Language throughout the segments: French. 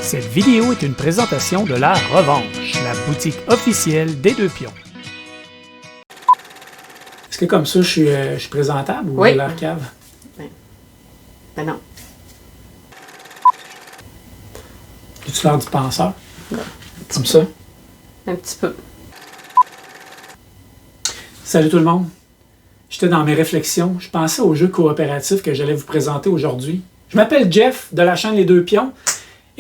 Cette vidéo est une présentation de La Revanche, la boutique officielle des Deux Pions. Est-ce que comme ça, je suis présentable ou oui. l'air cave? Ben non. As-tu l'air du penseur? Non. Comme ça? Un petit peu. Salut tout le monde. J'étais dans mes réflexions. Je pensais au jeu coopératif que j'allais vous présenter aujourd'hui. Je m'appelle Jeff de la chaîne Les Deux Pions.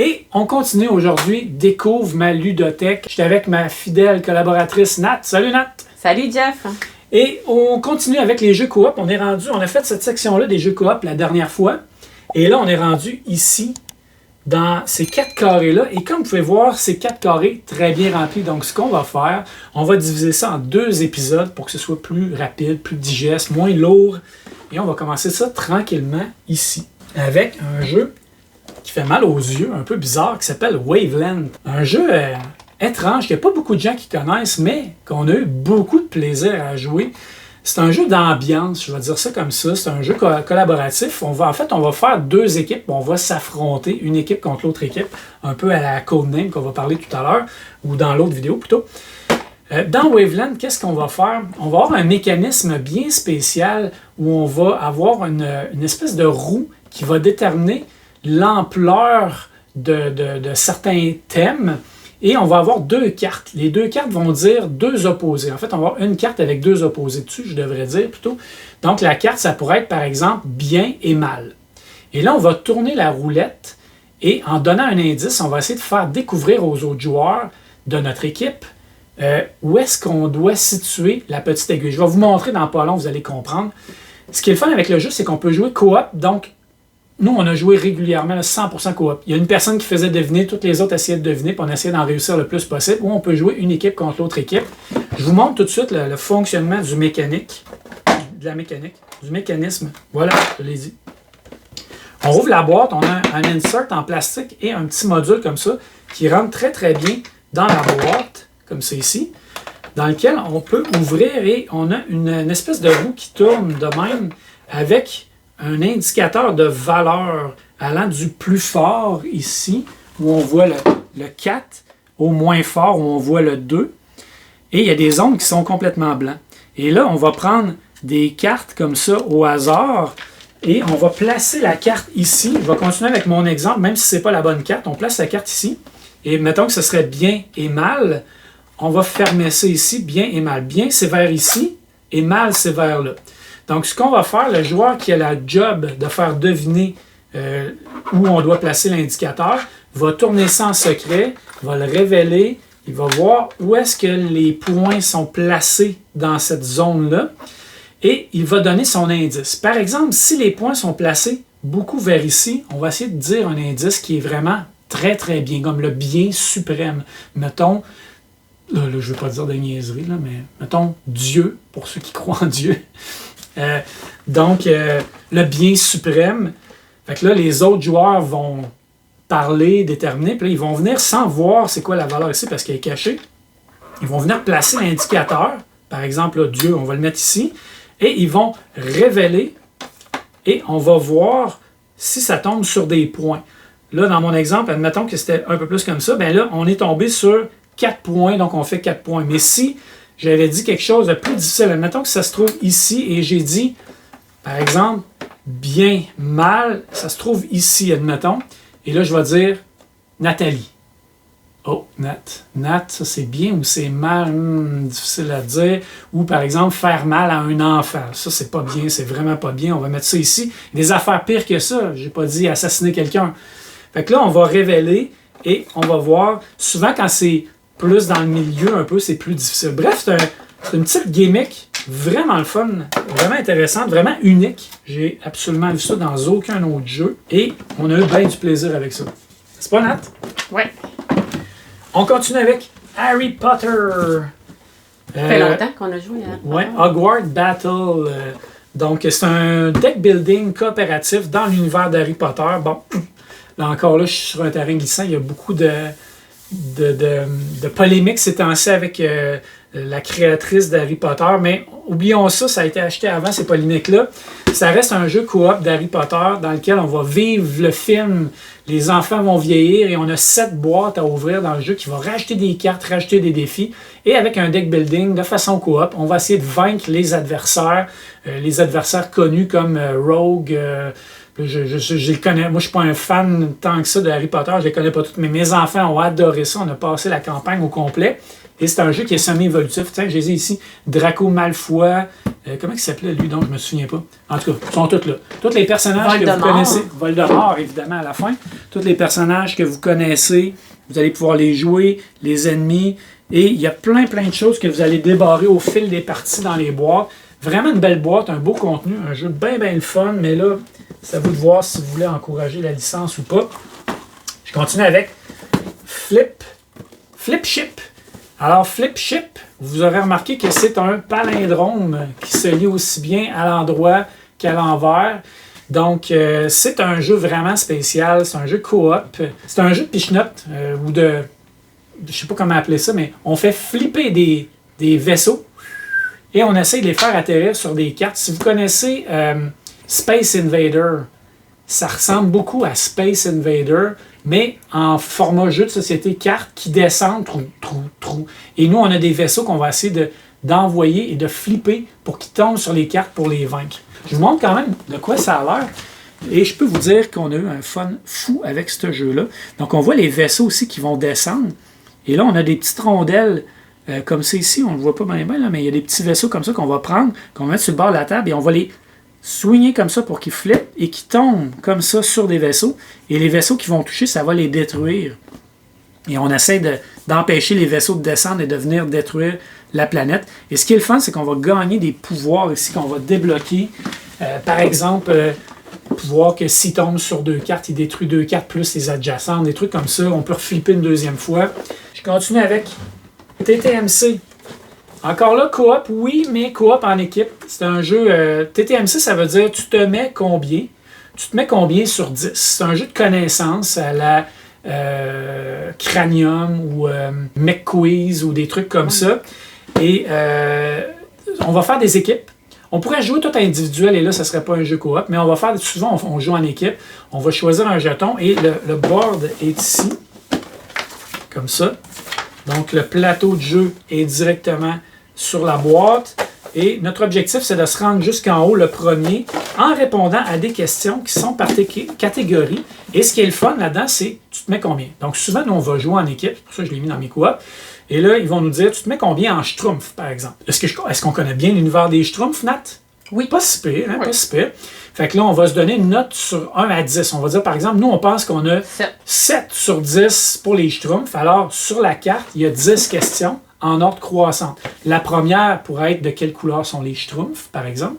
Et on continue aujourd'hui, découvre ma ludothèque. J'étais avec ma fidèle collaboratrice Nat. Salut Nat! Salut Jeff! Et on continue avec les jeux coop. On a fait cette section-là des jeux coop la dernière fois. Et là, on est rendu ici, dans ces 4 carrés-là. Et comme vous pouvez voir, ces 4 carrés très bien remplis. Donc, ce qu'on va faire, on va diviser ça en 2 épisodes pour que ce soit plus rapide, plus digeste, moins lourd. Et on va commencer ça tranquillement ici, avec un jeu qui fait mal aux yeux, un peu bizarre, qui s'appelle Waveland. Un jeu étrange, qu'il n'y a pas beaucoup de gens qui connaissent, mais qu'on a eu beaucoup de plaisir à jouer. C'est un jeu d'ambiance, je vais dire ça comme ça. C'est un jeu collaboratif. On va faire 2 équipes. On va s'affronter, une équipe contre l'autre équipe, un peu à la Codename qu'on va parler tout à l'heure, ou dans l'autre vidéo plutôt. Dans Waveland, qu'est-ce qu'on va faire? On va avoir un mécanisme bien spécial où on va avoir une espèce de roue qui va déterminer l'ampleur de certains thèmes. Et on va avoir 2 cartes. Les 2 cartes vont dire 2 opposés. En fait, on va avoir une carte avec 2 opposés dessus, je devrais dire plutôt. Donc, la carte, ça pourrait être, par exemple, bien et mal. Et là, on va tourner la roulette et en donnant un indice, on va essayer de faire découvrir aux autres joueurs de notre équipe où est-ce qu'on doit situer la petite aiguille. Je vais vous montrer dans pas long, vous allez comprendre. Ce qui est le fun avec le jeu, c'est qu'on peut jouer coop. Donc, nous, on a joué régulièrement 100% coop. Il y a une personne qui faisait deviner, toutes les autres essayaient de deviner, puis on essayait d'en réussir le plus possible, ou on peut jouer une équipe contre l'autre équipe. Je vous montre tout de suite le fonctionnement du mécanisme. Voilà, je l'ai dit. On ouvre la boîte, on a un insert en plastique et un petit module comme ça, qui rentre très très bien dans la boîte, comme ça ici, dans lequel on peut ouvrir et on a une espèce de roue qui tourne de même avec un indicateur de valeur allant du plus fort ici, où on voit le 4, au moins fort, où on voit le 2. Et il y a des zones qui sont complètement blancs. Et là, on va prendre des cartes comme ça au hasard et on va placer la carte ici. Je vais continuer avec mon exemple, même si ce n'est pas la bonne carte. On place la carte ici. Et mettons que ce serait bien et mal. On va fermer ça ici, bien et mal. Bien, c'est vers ici et mal, c'est vers là. Donc, ce qu'on va faire, le joueur qui a la job de faire deviner où on doit placer l'indicateur, va tourner ça en secret, va le révéler, il va voir où est-ce que les points sont placés dans cette zone-là et il va donner son indice. Par exemple, si les points sont placés beaucoup vers ici, on va essayer de dire un indice qui est vraiment très très bien, comme le bien suprême. Mettons, là je ne veux pas dire de niaiserie, là, mais mettons Dieu, pour ceux qui croient en Dieu. Donc, le bien suprême. Fait que là, les autres joueurs vont parler, déterminer, puis là, ils vont venir sans voir c'est quoi la valeur ici parce qu'elle est cachée. Ils vont venir placer l'indicateur. Par exemple, là, Dieu, on va le mettre ici. Et ils vont révéler et on va voir si ça tombe sur des points. Là, dans mon exemple, admettons que c'était un peu plus comme ça. Bien là, on est tombé sur 4 points, donc on fait 4 points. Mais si j'avais dit quelque chose de plus difficile, admettons que ça se trouve ici et j'ai dit, par exemple, bien, mal, ça se trouve ici, admettons. Et là, je vais dire Nathalie. Oh, Nat, ça c'est bien ou c'est mal, difficile à dire. Ou par exemple, faire mal à un enfant. Ça, c'est pas bien, c'est vraiment pas bien. On va mettre ça ici. Des affaires pires que ça. J'ai pas dit assassiner quelqu'un. Fait que là, on va révéler et on va voir. Souvent, quand c'est plus dans le milieu un peu, c'est plus difficile. Bref, c'est une petite gimmick vraiment le fun, vraiment intéressante, vraiment unique. J'ai absolument vu ça dans aucun autre jeu et on a eu bien du plaisir avec ça. C'est pas Nat? Ouais. On continue avec Harry Potter. Ça fait longtemps qu'on a joué. Hein? Ouais, Hogwarts Battle. Donc, c'est un deck building coopératif dans l'univers d'Harry Potter. Bon, là encore, là, je suis sur un terrain glissant. Il y a beaucoup de de polémique ces temps-ci avec la créatrice d'Harry Potter, mais oublions ça, ça a été acheté avant ces polémiques-là. Ça reste un jeu coop d'Harry Potter dans lequel on va vivre le film, les enfants vont vieillir et on a 7 boîtes à ouvrir dans le jeu qui va rajouter des cartes, rajouter des défis et avec un deck building de façon coop, on va essayer de vaincre les adversaires connus comme Rogue. Je les connais. Moi, je suis pas un fan tant que ça de Harry Potter. Je les connais pas toutes, mais mes enfants ont adoré ça. On a passé la campagne au complet. Et c'est un jeu qui est semi-évolutif. Tiens, je les ai ici. Draco Malfoy. Comment il s'appelait, lui, donc je me souviens pas. En tout cas, ils sont tous là. Tous les personnages que vous connaissez. Voldemort, évidemment, à la fin. Tous les personnages que vous connaissez, vous allez pouvoir les jouer, les ennemis. Et il y a plein de choses que vous allez débarrer au fil des parties dans les boîtes. Vraiment une belle boîte, un beau contenu, un jeu bien le fun, mais là, c'est à vous de voir si vous voulez encourager la licence ou pas. Je continue avec Flip Ship. Alors, Flip Ship, vous aurez remarqué que c'est un palindrome qui se lit aussi bien à l'endroit qu'à l'envers. Donc, c'est un jeu vraiment spécial, c'est un jeu coop. C'est un jeu de pitch-note ou de... Je sais pas comment appeler ça, mais on fait flipper des vaisseaux et on essaie de les faire atterrir sur des cartes. Si vous connaissez Space Invader, ça ressemble beaucoup à Space Invader, mais en format jeu de société carte qui descend, trou. Et nous, on a des vaisseaux qu'on va essayer d'envoyer et de flipper pour qu'ils tombent sur les cartes pour les vaincre. Je vous montre quand même de quoi ça a l'air. Et je peux vous dire qu'on a eu un fun fou avec ce jeu-là. Donc, on voit les vaisseaux aussi qui vont descendre. Et là, on a des petites rondelles comme c'est ici. On ne le voit pas bien, là, mais il y a des petits vaisseaux comme ça qu'on va prendre, qu'on va mettre sur le bord de la table et on va les swinguer comme ça pour qu'ils flippent et qu'ils tombent comme ça sur des vaisseaux. Et les vaisseaux qui vont toucher, ça va les détruire. Et on essaie d'empêcher les vaisseaux de descendre et de venir détruire la planète. Et ce qui est le fun, c'est qu'on va gagner des pouvoirs ici qu'on va débloquer. Par exemple, pouvoir que s'il tombe sur 2 cartes, il détruit 2 cartes plus les adjacentes, des trucs comme ça. On peut reflipper une deuxième fois. Je continue avec TTMC. Encore là, coop, oui, mais coop en équipe. C'est un jeu... TTMC, ça veut dire tu te mets combien? Tu te mets combien sur 10? C'est un jeu de connaissances à la Cranium ou McQuiz ou des trucs comme ça. Et on va faire des équipes. On pourrait jouer tout individuel et là, ça ne serait pas un jeu coop, mais on va faire... Souvent, on joue en équipe. On va choisir un jeton et le board est ici. Comme ça. Donc, le plateau de jeu est directement sur la boîte. Et notre objectif, c'est de se rendre jusqu'en haut, le premier, en répondant à des questions qui sont par catégorie. Et ce qui est le fun là-dedans, c'est tu te mets combien? Donc, souvent, nous, on va jouer en équipe. C'est pour ça que je l'ai mis dans mes coops. Et là, ils vont nous dire, tu te mets combien en schtroumpf, par exemple? Est-ce qu'on connaît bien l'univers des schtroumpfs, Nat? Oui. Pas si pire, hein? Oui. Pas si pire. Fait que là, on va se donner une note sur 1 à 10. On va dire, par exemple, nous, on pense qu'on a 7 sur 10 pour les schtroumpfs. Alors, sur la carte, il y a 10 questions en ordre croissant. La première pourrait être de quelle couleur sont les schtroumpfs, par exemple.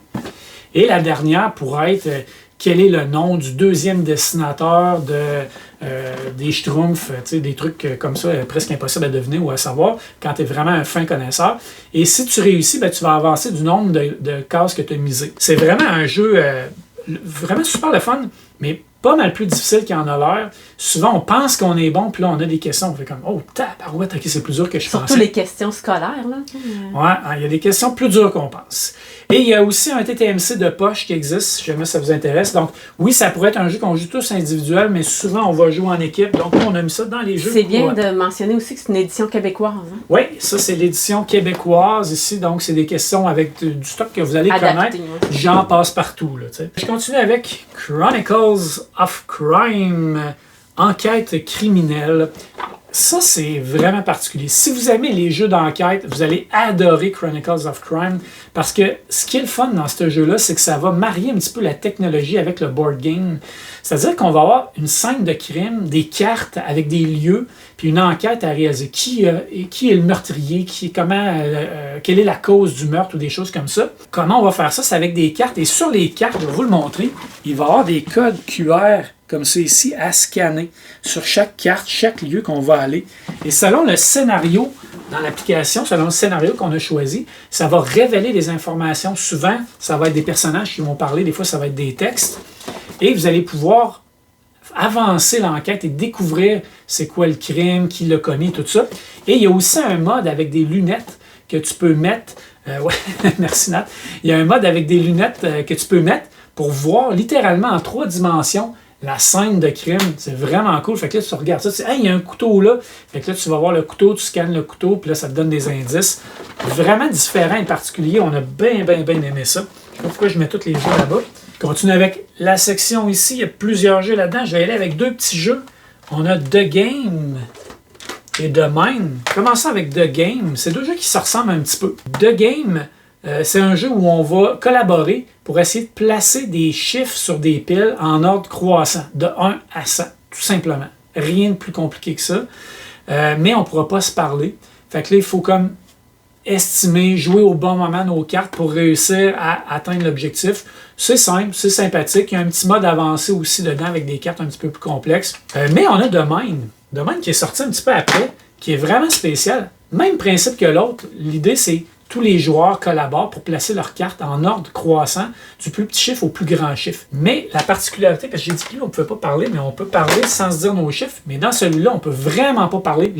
Et la dernière pourrait être quel est le nom du deuxième dessinateur des schtroumpfs, des trucs comme ça, presque impossible à deviner ou à savoir quand tu es vraiment un fin connaisseur. Et si tu réussis, ben, tu vas avancer du nombre de cases que tu as misées. C'est vraiment un jeu vraiment super le fun, mais pas mal plus difficile qu'il en a l'air. Souvent, on pense qu'on est bon, puis là, on a des questions. On fait comme, oh, tabarouette, ok, c'est plus dur que je pensais. Surtout les questions scolaires, là. Ouais, il y a des questions plus dures qu'on pense. Et il y a aussi un TTMC de poche qui existe, si jamais ça vous intéresse. Donc, oui, ça pourrait être un jeu qu'on joue tous individuel, mais souvent, on va jouer en équipe. Donc, on a mis ça dans les jeux. C'est bien de mentionner aussi que c'est une édition québécoise. Hein? Oui, ça, c'est l'édition québécoise ici. Donc, c'est des questions avec du stock que vous allez connaître. Ouais. J'en passe partout. Là, je continue avec Chronicles of Crime, enquête criminelle. Ça, c'est vraiment particulier. Si vous aimez les jeux d'enquête, vous allez adorer Chronicles of Crime parce que ce qui est le fun dans ce jeu-là, c'est que ça va marier un petit peu la technologie avec le board game. C'est-à-dire qu'on va avoir une scène de crime, des cartes avec des lieux, puis une enquête à réaliser. Qui est le meurtrier? Quelle est la cause du meurtre ou des choses comme ça? Comment on va faire ça? C'est avec des cartes. Et sur les cartes, je vais vous le montrer, il va y avoir des codes QR comme c'est ici, à scanner sur chaque carte, chaque lieu qu'on va aller. Et selon le scénario dans l'application, selon le scénario qu'on a choisi, ça va révéler des informations. Souvent, ça va être des personnages qui vont parler, des fois, ça va être des textes. Et vous allez pouvoir avancer l'enquête et découvrir c'est quoi le crime, qui l'a commis, tout ça. Et il y a aussi un mode avec des lunettes que tu peux mettre. Ouais, merci Nat. Il y a un mode avec des lunettes que tu peux mettre pour voir littéralement en 3 dimensions la scène de crime. C'est vraiment cool. Fait que là, tu regardes ça, tu dis, hey, il y a un couteau là. Fait que là, tu vas voir le couteau, tu scannes le couteau, puis là, ça te donne des indices. Vraiment différent et particulier. On a bien aimé ça. Je sais pas pourquoi je mets tous les jeux là-bas. Je continue avec la section ici. Il y a plusieurs jeux là-dedans. Je vais aller avec 2 petits jeux. On a The Game et The Mine. Commençons avec The Game. C'est 2 jeux qui se ressemblent un petit peu. The Game, c'est un jeu où on va collaborer pour essayer de placer des chiffres sur des piles en ordre croissant, de 1 à 100, tout simplement. Rien de plus compliqué que ça. Mais on ne pourra pas se parler. Fait que là, il faut comme estimer, jouer au bon moment nos cartes pour réussir à atteindre l'objectif. C'est simple, c'est sympathique. Il y a un petit mode avancé aussi dedans avec des cartes un petit peu plus complexes. Mais on a The Mine. The Mine qui est sorti un petit peu après, qui est vraiment spécial. Même principe que l'autre. L'idée, c'est tous les joueurs collaborent pour placer leurs cartes en ordre croissant du plus petit chiffre au plus grand chiffre. Mais la particularité, parce que j'ai dit que là, on ne pouvait pas parler, mais on peut parler sans se dire nos chiffres. Mais dans celui-là, on ne peut vraiment pas parler.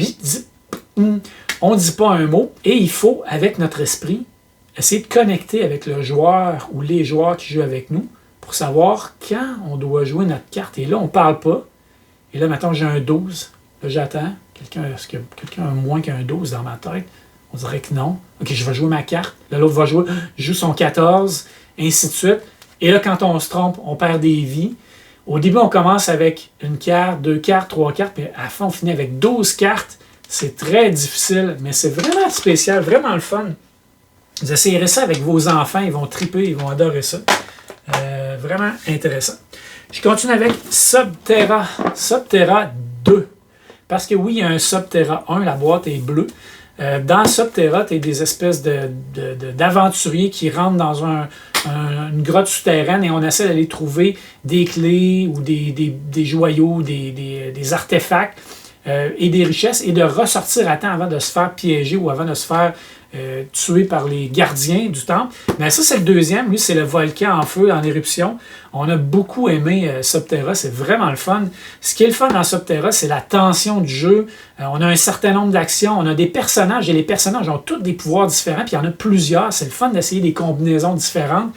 On ne dit pas un mot. Et il faut, avec notre esprit, essayer de connecter avec le joueur ou les joueurs qui jouent avec nous pour savoir quand on doit jouer notre carte. Et là, on ne parle pas. Et là, maintenant, j'ai un 12. Là, j'attends. Est-ce que quelqu'un a moins qu'un 12 dans ma tête? On dirait que non. OK, je vais jouer ma carte. Là, l'autre va jouer, joue son 14, ainsi de suite. Et là, quand on se trompe, on perd des vies. Au début, on commence avec une carte, 2 cartes, 3 cartes, puis à la fin, on finit avec 12 cartes. C'est très difficile, mais c'est vraiment spécial, vraiment le fun. Vous essayerez ça avec vos enfants, ils vont triper, ils vont adorer ça. Vraiment intéressant. Je continue avec Subterra. Subterra 2. Parce que oui, il y a un Subterra 1, la boîte est bleue. Dans Subterra, tu as des espèces d'aventuriers qui rentrent dans une grotte souterraine et on essaie d'aller trouver des clés ou des joyaux, des artefacts et des richesses et de ressortir à temps avant de se faire piéger ou avant de se faire tuer par les gardiens du temple. Mais ça, c'est le deuxième. Lui, c'est le volcan en feu, en éruption. On a beaucoup aimé Subterra. C'est vraiment le fun. Ce qui est le fun dans Subterra, c'est la tension du jeu. On a un certain nombre d'actions. On a des personnages et les personnages ont tous des pouvoirs différents. Puis il y en a plusieurs. C'est le fun d'essayer des combinaisons différentes,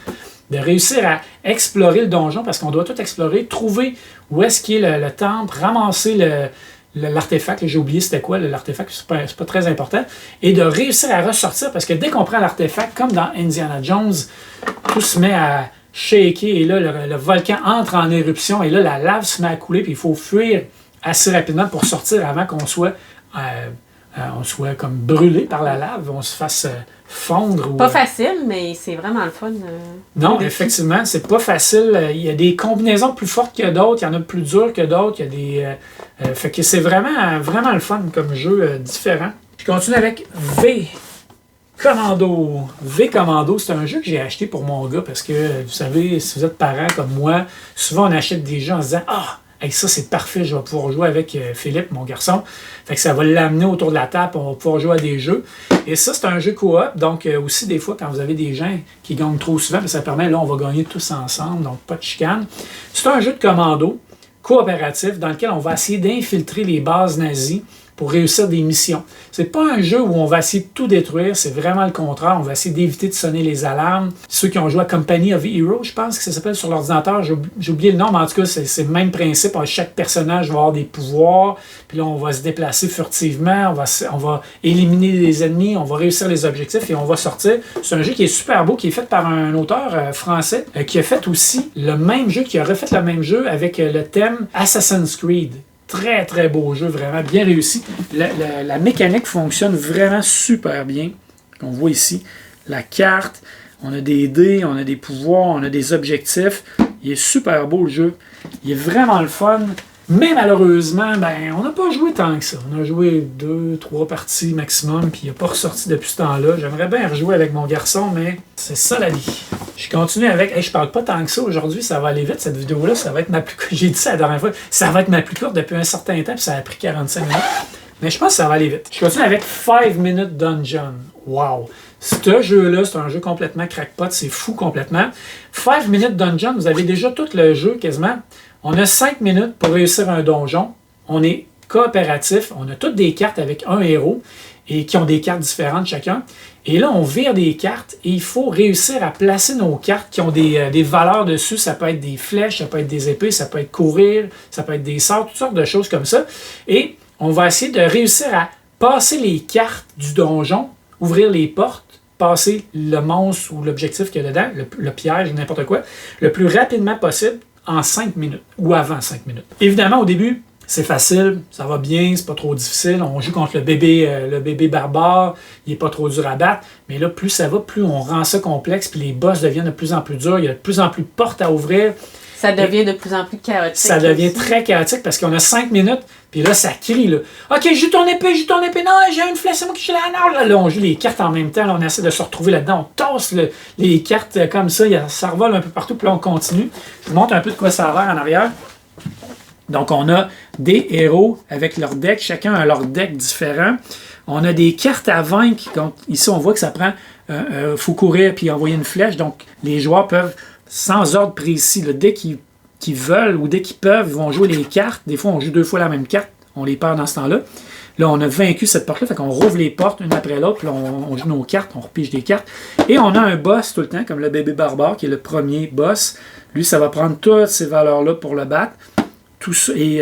de réussir à explorer le donjon parce qu'on doit tout explorer, trouver où est-ce qu'il est le temple, ramasser l'artefact, j'ai oublié c'était quoi l'artefact, c'est pas très important, et de réussir à ressortir, parce que dès qu'on prend l'artefact, comme dans Indiana Jones, tout se met à shaker, et là, le volcan entre en éruption, et là, la lave se met à couler, puis il faut fuir assez rapidement pour sortir avant qu'on soit comme brûlé par la lave, on se fasse fondre. Pas facile, mais c'est vraiment le fun. Non, effectivement, c'est pas facile. Il y a des combinaisons plus fortes que d'autres, il y en a plus dures que d'autres, il y a des... fait que c'est vraiment le fun comme jeu différent. Je continue avec V Commando. V Commando, c'est un jeu que j'ai acheté pour mon gars parce que, vous savez, si vous êtes parent comme moi, souvent on achète des jeux en se disant « Ah! Hey, ça, c'est parfait, je vais pouvoir jouer avec Philippe, mon garçon. » Fait que ça va l'amener autour de la table, on va pouvoir jouer à des jeux. Et ça, c'est un jeu coop, donc aussi des fois, quand vous avez des gens qui gagnent trop souvent, ça permet, là, on va gagner tous ensemble, donc pas de chicane. C'est un jeu de commando coopératif dans lequel on va essayer d'infiltrer les bases nazies pour réussir des missions. C'est pas un jeu où on va essayer de tout détruire, c'est vraiment le contraire. On va essayer d'éviter de sonner les alarmes. Ceux qui ont joué à Company of Heroes, je pense que ça s'appelle sur l'ordinateur, j'ai oublié le nom, mais en tout cas, c'est le même principe. Chaque personnage va avoir des pouvoirs, puis là, on va se déplacer furtivement, on va éliminer les ennemis, on va réussir les objectifs et on va sortir. C'est un jeu qui est super beau, qui est fait par un auteur français, qui a fait aussi le même jeu, qui a refait le même jeu avec le thème Assassin's Creed. Très, très beau jeu, vraiment bien réussi. La mécanique fonctionne vraiment super bien. On voit ici la carte, on a des dés, on a des pouvoirs, on a des objectifs. Il est super beau le jeu. Il est vraiment le fun. Mais malheureusement, on n'a pas joué tant que ça. On a joué 2-3 parties maximum, puis il n'a pas ressorti depuis ce temps-là. J'aimerais bien rejouer avec mon garçon, mais c'est ça la vie. Je continue avec... je parle pas tant que ça aujourd'hui, ça va aller vite, cette vidéo-là. Ça va être ma plus courte. J'ai dit ça la dernière fois. Ça va être ma plus courte depuis un certain temps, puis ça a pris 45 minutes. Mais je pense que ça va aller vite. Je continue avec 5 Minute Dungeon. Wow! Ce jeu-là, c'est un jeu complètement crackpot. C'est fou complètement. 5 Minute Dungeon, vous avez déjà tout le jeu quasiment. On a 5 minutes pour réussir un donjon. On est coopératif. On a toutes des cartes avec un héros et qui ont des cartes différentes chacun. Et là, on vire des cartes et il faut réussir à placer nos cartes qui ont des valeurs dessus. Ça peut être des flèches, ça peut être des épées, ça peut être courir, ça peut être des sorts, toutes sortes de choses comme ça. Et on va essayer de réussir à passer les cartes du donjon, ouvrir les portes, passer le monstre ou l'objectif qu'il y a dedans, le piège, n'importe quoi, le plus rapidement possible en 5 minutes ou avant 5 minutes. Évidemment, au début, c'est facile, ça va bien, c'est pas trop difficile. On joue contre le bébé barbare, il n'est pas trop dur à battre. Mais là, plus ça va, plus on rend ça complexe, puis les boss deviennent de plus en plus durs. Il y a de plus en plus de portes à ouvrir. Ça devient de plus en plus chaotique. Ça devient très chaotique parce qu'on a 5 minutes, puis là, ça crie. Là. OK, joue ton épée. Non, j'ai une flèche, c'est moi qui joue la. Là, on joue les cartes en même temps. Là, on essaie de se retrouver là-dedans. On tasse les cartes comme ça. Ça revole un peu partout, puis là, on continue. Je vous montre un peu de quoi ça a l'air en arrière. Donc, on a des héros avec leur deck. Chacun a leur deck différent. On a des cartes à vaincre. Donc, ici, on voit que ça prend... faut courir puis envoyer une flèche. Donc, les joueurs peuvent, sans ordre précis, là, dès qu'ils veulent ou dès qu'ils peuvent, ils vont jouer les cartes. Des fois, on joue 2 fois la même carte. On les perd dans ce temps-là. Là, on a vaincu cette porte-là. Fait qu'on rouvre les portes une après l'autre. Puis là, on joue nos cartes. On repige des cartes. Et on a un boss tout le temps, comme le bébé barbare, qui est le premier boss. Lui, ça va prendre toutes ces valeurs-là pour le battre. Tout ça, et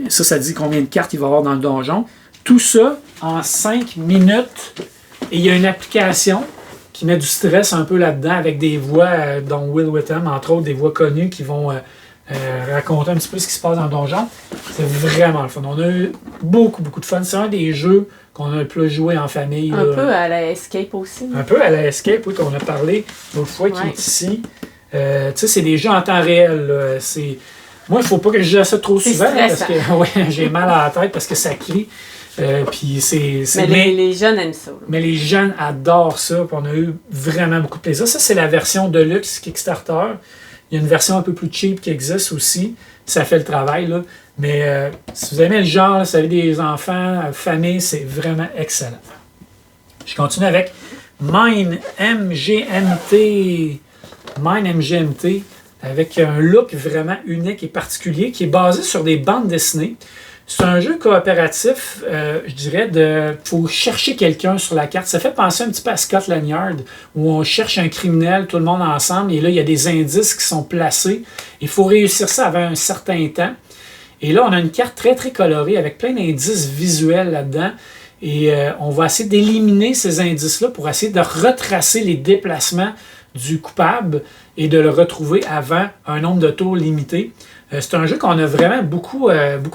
ça dit combien de cartes il va avoir dans le donjon. Tout ça en 5 minutes. Et il y a une application qui met du stress un peu là-dedans avec des voix, dont Will Witham, entre autres, des voix connues qui vont raconter un petit peu ce qui se passe dans le donjon. C'est vraiment le fun. On a eu beaucoup de fun. C'est un des jeux qu'on a le plus joué en famille. Un peu à la Escape aussi. Un peu à la Escape, oui, qu'on a parlé l'autre fois, qui est ici. Tu sais, c'est des jeux en temps réel. Là. Moi, il ne faut pas que je joue ça trop souvent parce que ouais, j'ai mal à la tête parce que ça crie. Puis mais les jeunes aiment ça. Là. Mais les jeunes adorent ça. Puis on a eu vraiment beaucoup de plaisir. Ça, c'est la version Deluxe Kickstarter. Il y a une version un peu plus cheap qui existe aussi. Ça fait le travail. Là. Mais si vous aimez le genre, si vous avez des enfants, famille, c'est vraiment excellent. Je continue avec Mine MGMT. Avec un look vraiment unique et particulier qui est basé sur des bandes dessinées. C'est un jeu coopératif, je dirais, faut chercher quelqu'un sur la carte. Ça fait penser un petit peu à Scotland Yard, où on cherche un criminel, tout le monde ensemble, et là, il y a des indices qui sont placés. Il faut réussir ça avant un certain temps. Et là, on a une carte très, très colorée avec plein d'indices visuels là-dedans. Et on va essayer d'éliminer ces indices-là pour essayer de retracer les déplacements du coupable et de le retrouver avant un nombre de tours limité. C'est un jeu qu'on a vraiment beaucoup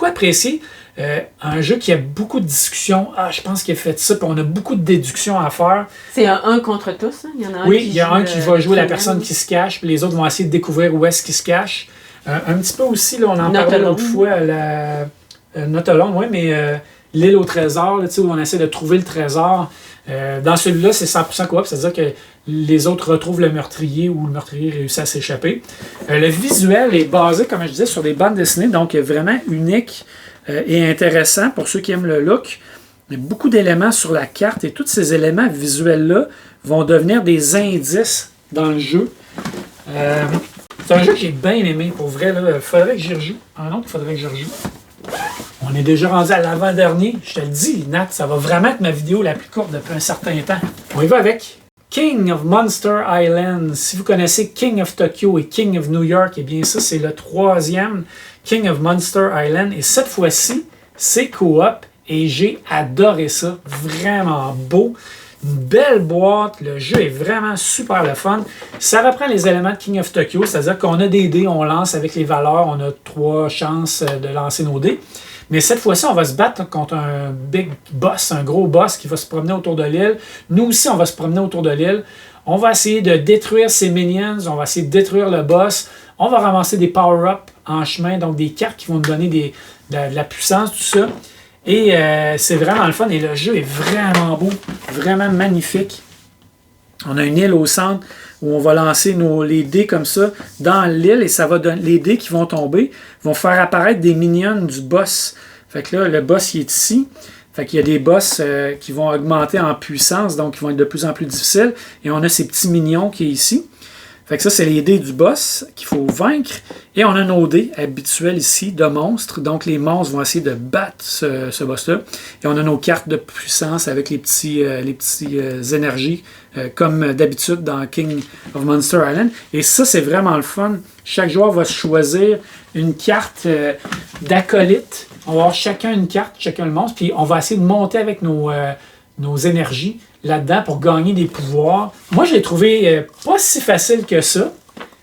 apprécié. Un jeu qui a beaucoup de discussions. Ah, je pense qu'il a fait ça, puis on a beaucoup de déductions à faire. C'est un contre tous, hein? Il y en a un oui, il y a un qui va jouer la personne qui se cache, puis les autres vont essayer de découvrir où est-ce qu'il se cache. Un petit peu aussi, là, on en parlait l'autre fois, Not Alone, oui, mais l'île au trésor, là, où on essaie de trouver le trésor. Dans celui-là, c'est 100% coop, c'est-à-dire que les autres retrouvent le meurtrier ou le meurtrier réussit à s'échapper. Le visuel est basé, comme je disais, sur des bandes dessinées, donc vraiment unique et intéressant pour ceux qui aiment le look. Il y a beaucoup d'éléments sur la carte et tous ces éléments visuels-là vont devenir des indices dans le jeu. C'est un jeu que j'ai bien aimé, pour vrai. Il faudrait que j'y rejoue. Un autre, il faudrait que j'y rejoue. On est déjà rendu à l'avant-dernier. Je te le dis, Nat, ça va vraiment être ma vidéo la plus courte depuis un certain temps. On y va avec King of Monster Island. Si vous connaissez King of Tokyo et King of New York, eh bien ça, c'est le 3e King of Monster Island. Et cette fois-ci, c'est coop et j'ai adoré ça. Vraiment beau. Une belle boîte, le jeu est vraiment super le fun. Ça reprend les éléments de King of Tokyo, c'est-à-dire qu'on a des dés, on lance avec les valeurs, on a 3 chances de lancer nos dés. Mais cette fois-ci, on va se battre contre un big boss, un gros boss qui va se promener autour de l'île. Nous aussi, on va se promener autour de l'île. On va essayer de détruire ses minions, on va essayer de détruire le boss. On va ramasser des power-ups en chemin, donc des cartes qui vont nous donner de la puissance, tout ça. Et c'est vraiment le fun et le jeu est vraiment beau, vraiment magnifique. On a une île au centre où on va lancer les dés comme ça dans l'île et ça va donner les dés qui vont tomber, vont faire apparaître des minions du boss. Fait que là, le boss il est ici. Fait qu'il y a des boss qui vont augmenter en puissance, donc qui vont être de plus en plus difficiles. Et on a ces petits minions qui est ici. Fait que ça, c'est les dés du boss qu'il faut vaincre. Et on a nos dés habituels ici de monstres. Donc, les monstres vont essayer de battre ce boss-là. Et on a nos cartes de puissance avec les petits énergies, comme d'habitude dans King of Monster Island. Et ça, c'est vraiment le fun. Chaque joueur va choisir une carte d'acolyte. On va avoir chacun une carte, chacun le monstre. Puis, on va essayer de monter avec nos énergies là-dedans pour gagner des pouvoirs. Moi, je l'ai trouvé pas si facile que ça.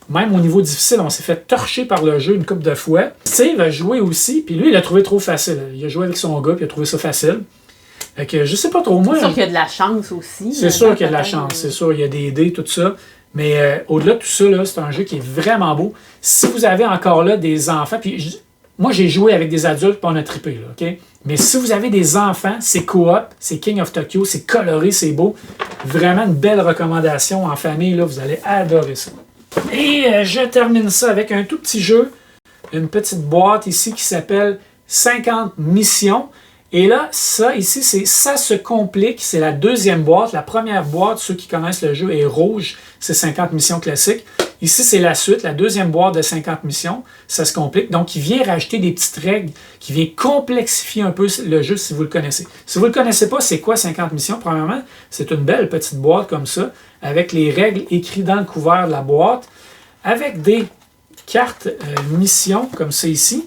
Même au niveau difficile, on s'est fait torcher par le jeu une couple de fois. Steve a joué aussi, puis lui, il l'a trouvé trop facile. Il a joué avec son gars, puis il a trouvé ça facile. Fait que je sais pas trop, moi. C'est sûr qu'il y a de la chance aussi. C'est sûr qu'il y a de la chance, c'est sûr, il y a des dés, tout ça. Mais au-delà de tout ça, là, c'est un jeu qui est vraiment beau. Si vous avez encore là des enfants, puis moi, j'ai joué avec des adultes, puis on a trippé, là, OK? Mais si vous avez des enfants, c'est coop, c'est King of Tokyo, c'est coloré, c'est beau. Vraiment une belle recommandation en famille, là, vous allez adorer ça. Et je termine ça avec un tout petit jeu, une petite boîte ici qui s'appelle 50 missions. Et là, ça ici, c'est Ça se complique, c'est la deuxième boîte. La première boîte, ceux qui connaissent le jeu, est rouge, c'est 50 missions classiques. Ici, c'est la suite, la deuxième boîte de 50 missions, ça se complique. Donc, il vient rajouter des petites règles, qui vient complexifier un peu le jeu si vous le connaissez. Si vous ne le connaissez pas, c'est quoi 50 missions? Premièrement, c'est une belle petite boîte comme ça, avec les règles écrites dans le couvert de la boîte, avec des cartes missions, comme ça ici.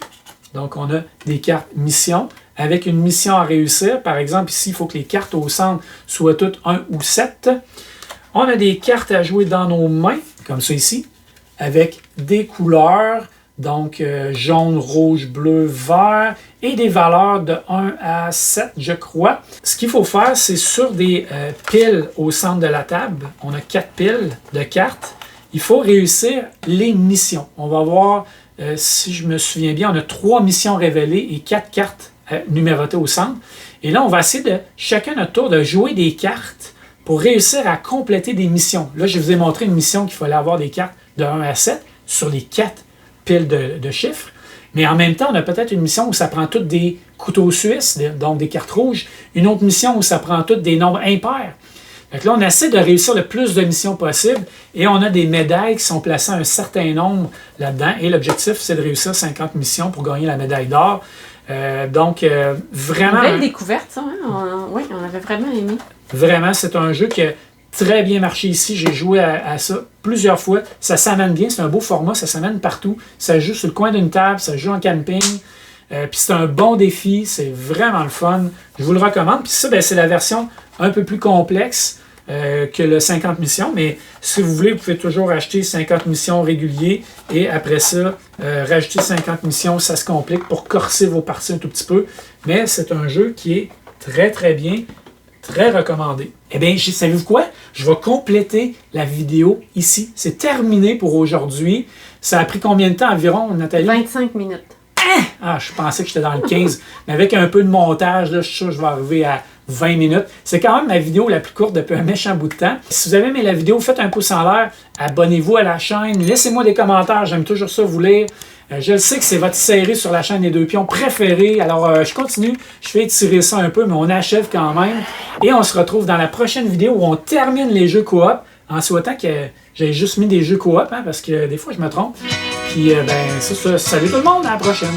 Donc, on a des cartes missions, avec une mission à réussir. Par exemple, ici, il faut que les cartes au centre soient toutes 1 ou 7. On a des cartes à jouer dans nos mains, comme ça ici, avec des couleurs, donc jaune, rouge, bleu, vert, et des valeurs de 1 à 7, je crois. Ce qu'il faut faire, c'est sur des piles au centre de la table, on a 4 piles de cartes, il faut réussir les missions. On va voir, si je me souviens bien, on a 3 missions révélées et 4 cartes numérotées au centre. Et là, on va essayer de, chacun notre tour, de jouer des cartes pour réussir à compléter des missions. Là, je vous ai montré une mission qu'il fallait avoir des cartes de 1 à 7 sur les 4 piles de chiffres. Mais en même temps, on a peut-être une mission où ça prend toutes des couteaux suisses, donc des cartes rouges. Une autre mission où ça prend toutes des nombres impairs. Donc là, on essaie de réussir le plus de missions possible et on a des médailles qui sont placées à un certain nombre là-dedans. Et l'objectif, c'est de réussir 50 missions pour gagner la médaille d'or. Vraiment... Une belle découverte, ça. Hein? Oui, on avait vraiment aimé. Vraiment, c'est un jeu qui a très bien marché ici. J'ai joué à ça plusieurs fois. Ça s'amène bien, c'est un beau format, ça s'amène partout. Ça joue sur le coin d'une table, ça joue en camping. Puis c'est un bon défi, c'est vraiment le fun. Je vous le recommande. Puis ça, ben, c'est la version un peu plus complexe que le 50 missions. Mais si vous voulez, vous pouvez toujours acheter 50 missions réguliers et après ça, rajouter 50 missions, ça se complique pour corser vos parties un tout petit peu. Mais c'est un jeu qui est très très bien, très recommandé. Eh bien, savez-vous quoi? Je vais compléter la vidéo ici. C'est terminé pour aujourd'hui. Ça a pris combien de temps environ, Nathalie? 25 minutes. Ah, je pensais que j'étais dans le 15. Mais avec un peu de montage, là, je suis sûr que je vais arriver à 20 minutes. C'est quand même ma vidéo la plus courte depuis un méchant bout de temps. Si vous avez aimé la vidéo, faites un pouce en l'air. Abonnez-vous à la chaîne. Laissez-moi des commentaires. J'aime toujours ça vous lire. Je le sais que c'est votre série sur la chaîne des deux pions préférée. Alors, je continue. Je fais étirer ça un peu, mais on achève quand même. Et on se retrouve dans la prochaine vidéo où on termine les jeux coop. En souhaitant que j'aie juste mis des jeux coop, hein, parce que des fois, je me trompe. Puis, ben, c'est ça. Salut tout le monde, à la prochaine!